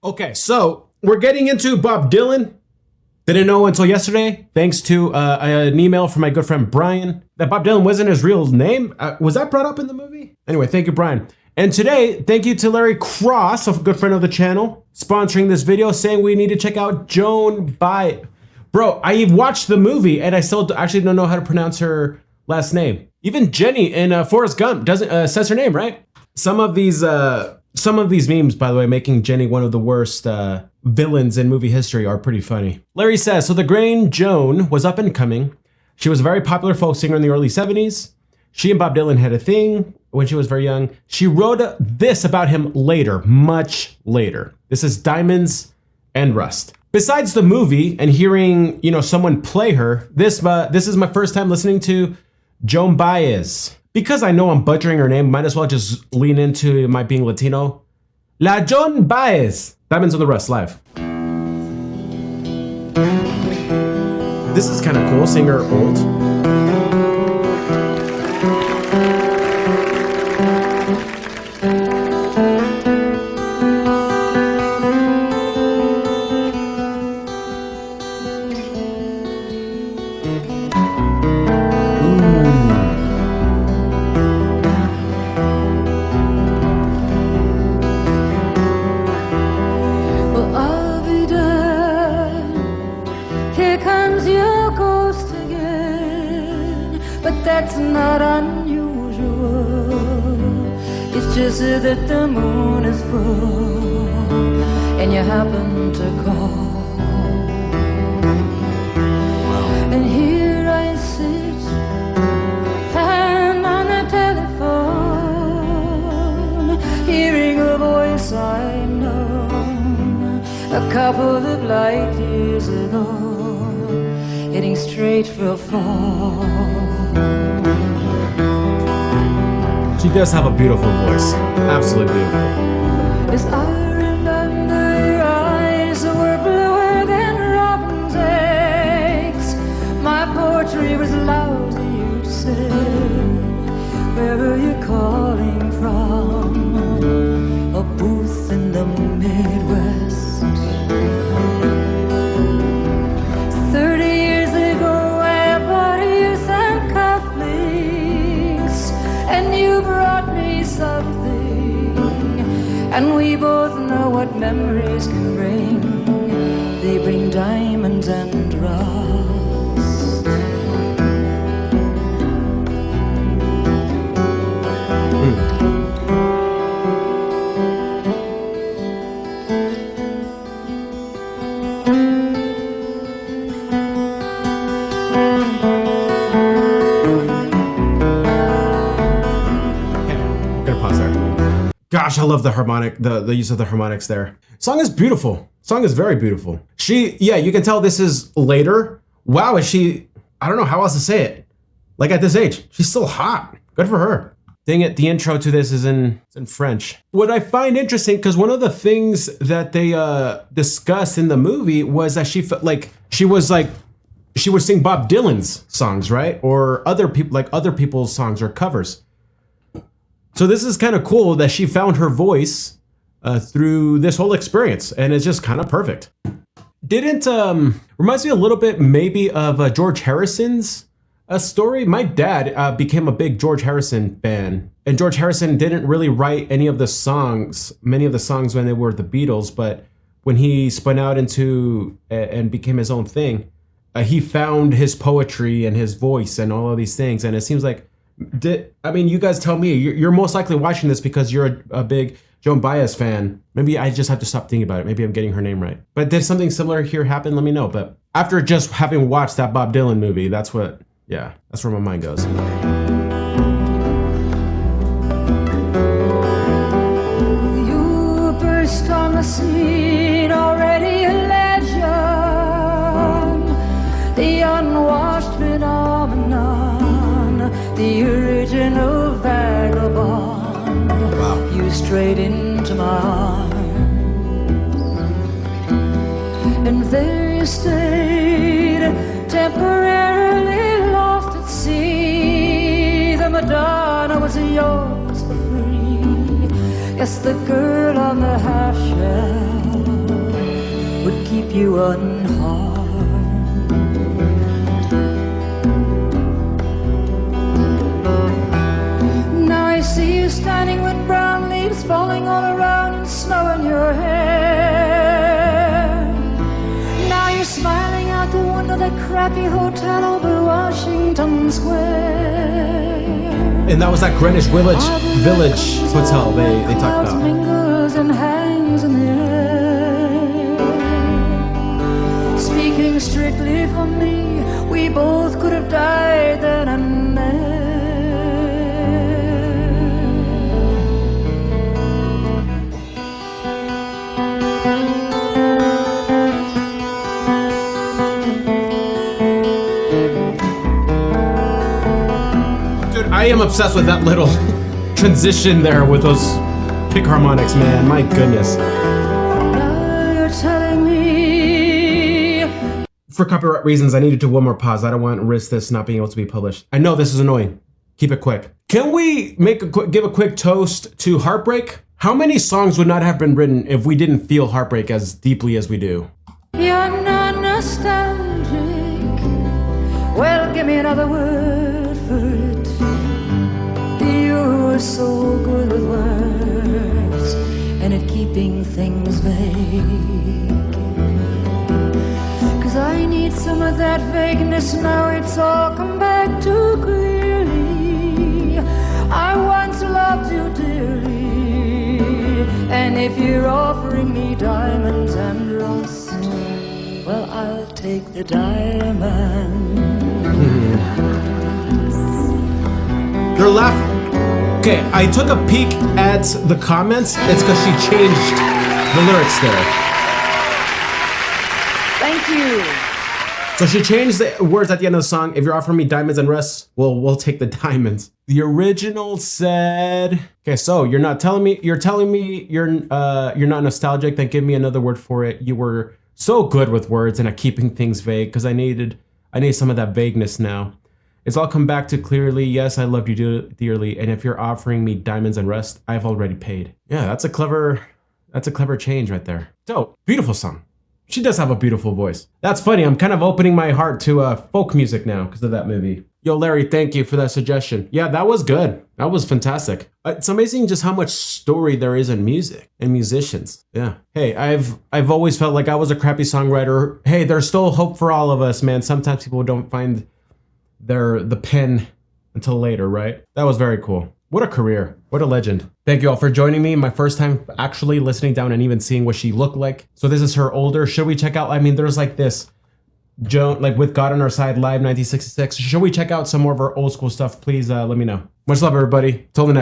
Okay, so we're getting into Bob Dylan. Didn't know until yesterday, thanks to an email from my good friend Brian, that Bob Dylan wasn't his real name. Was that brought up in the movie? Anyway, thank you, Brian. And today, thank you to Larry Cross, a good friend of the channel, sponsoring this video, saying we need to check out Joan Baez. Bro, I watched the movie and I still actually don't know how to pronounce her last name. Even Jenny in Forrest Gump doesn't says her name, right? Some of these memes, by the way, making Jenny one of the worst villains in movie history are pretty funny. Larry says, so the Grain Joan was up and coming. She was a very popular folk singer in the early 70s. She and Bob Dylan had a thing when she was very young. She wrote this about him later, much later. This is Diamonds and Rust. Besides the movie and hearing, someone play her, this is my first time listening to Joan Baez. Because I know I'm butchering her name, might as well just lean into my being Latino. La Joan Baez. Diamonds on the Rust, live. This is kind of cool, seeing her old. That's not unusual. It's just that the moon is full and you happen to call. And here I sit and on the telephone, hearing a voice I know a couple of light years ago, heading straight for a fall. She does have a beautiful voice. Absolutely beautiful. As I remember, your eyes were bluer than robin's eggs. My poetry was lousy, you'd say. Where were you calling from? A booth in the Midwest. 30 years ago, I bought you some cufflinks, and you brought me something, and we both know what memories can bring. They bring diamonds and rust. Gosh, I love the harmonic, the use of the harmonics there. Song is beautiful. Song is very beautiful. You can tell this is later. Wow, is she, I don't know how else to say it. Like at this age, she's still hot. Good for her. Dang it, the intro to this is in French. What I find interesting, because one of the things that they discussed in the movie was that she would sing Bob Dylan's songs, right? Or other people's songs or covers. So this is kind of cool that she found her voice through this whole experience, and it's just kind of perfect. Reminds me a little bit maybe of George Harrison's story. My dad became a big George Harrison fan, and George Harrison didn't really write many of the songs when they were the Beatles, but when he spun out into and became his own thing, he found his poetry and his voice and all of these things, and it seems like you guys tell me. You're most likely watching this because you're a big Joan Baez fan. Maybe I just have to stop thinking about it. Maybe I'm getting her name right. But did something similar here happen? Let me know. But after just having watched that Bob Dylan movie, that's where my mind goes. You burst on the scene, already a legend, the unwashed phenomenon, the original vagabond. Wow. You straight into my arms, and there you stayed, temporarily lost at sea. The Madonna was yours for free. Yes, the girl on the half shell you unharmed. Now I see you standing with brown leaves falling all around and snow in your hair. Now you're smiling out the window of that crappy hotel over Washington Square. And that was that Greenwich Village hotel they talked about. Mingles and hangs in the air. Speaking strictly for me, we both could have died then and there. I am obsessed with that little transition there with those pick harmonics, man. My goodness. Now you're telling me. For copyright reasons, I needed to one more pause. I don't want to risk this not being able to be published. I know this is annoying. Keep it quick. Can we give a quick toast to heartbreak? How many songs would not have been written if we didn't feel heartbreak as deeply as we do? You're not nostalgic. Well, give me another word for it. You're so good with words and at keeping things vague. 'Cause I need some of that vagueness now. It's all come back too clearly. I once loved you dearly, and if you're offering me diamonds and rust, well, I'll take the diamonds. They're laughing. Okay, I took a peek at the comments. It's because she changed the lyrics there. Thank you. So she changed the words at the end of the song. If you're offering me diamonds and rust, well, we'll take the diamonds. The original said, okay, so you're telling me you're not nostalgic, then give me another word for it. You were so good with words and at keeping things vague, because I need some of that vagueness now. It's all come back to clearly, yes, I loved you dearly, and if you're offering me diamonds and rust, I've already paid. Yeah, that's a clever change right there. So, beautiful song. She does have a beautiful voice. That's funny, I'm kind of opening my heart to folk music now because of that movie. Yo, Larry, thank you for that suggestion. Yeah, that was good. That was fantastic. It's amazing just how much story there is in music and musicians. Yeah. Hey, I've always felt like I was a crappy songwriter. Hey, there's still hope for all of us, man. Sometimes people don't find the pen until later, right? That was very cool. What a career. What a legend. Thank you all for joining me. My first time actually listening down and even seeing what she looked like. So this is her older. Should we check out, I mean, there's like this Joan, like With God on Our Side live 1966. Should we check out some more of her old school stuff? Please let me know. Much love, everybody. Till the next.